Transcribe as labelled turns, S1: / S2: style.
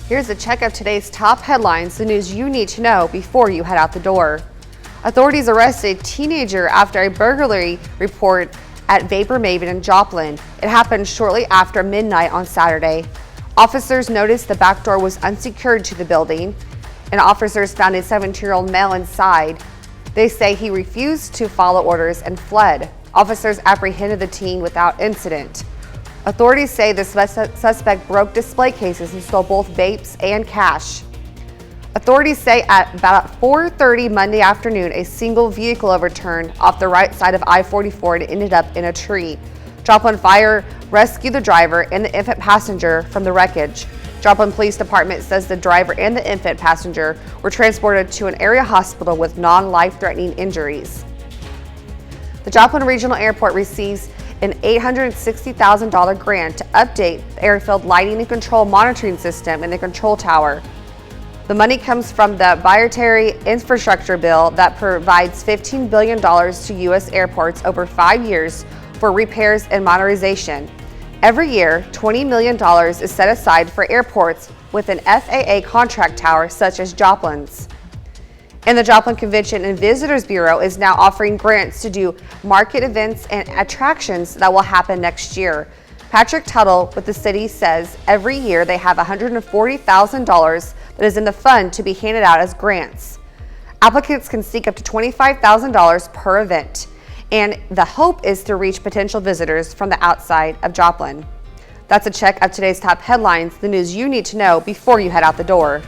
S1: Here's a check of today's top headlines, the news you need to know before you head out the door. Authorities arrested a teenager after a burglary report at Vapor Maven in Joplin. It happened shortly after midnight on Saturday. Officers noticed the back door was unsecured to the building, and officers found a 17-year-old male inside. They say he refused to follow orders and fled. Officers apprehended the teen without incident. Authorities say the suspect broke display cases and stole both vapes and cash. Authorities say at about 4:30 Monday afternoon, a single vehicle overturned off the right side of I-44 and ended up in a tree. Joplin Fire rescued the driver and the infant passenger from the wreckage. Joplin Police Department says the driver and the infant passenger were transported to an area hospital with non-life-threatening injuries. The Joplin Regional Airport receives an $860,000 grant to update the airfield lighting and control monitoring system in the control tower. The money comes from the Bipartisan Infrastructure Bill that provides $15 billion to U.S. airports over 5 years for repairs and modernization. Every year, $20 million is set aside for airports with an FAA contract tower such as Joplin's. And the Joplin Convention and Visitors Bureau is now offering grants to do market events and attractions that will happen next year. Patrick Tuttle with the city says every year they have $140,000 that is in the fund to be handed out as grants. Applicants can seek up to $25,000 per event, and the hope is to reach potential visitors from the outside of Joplin. That's a check of today's top headlines, the news you need to know before you head out the door.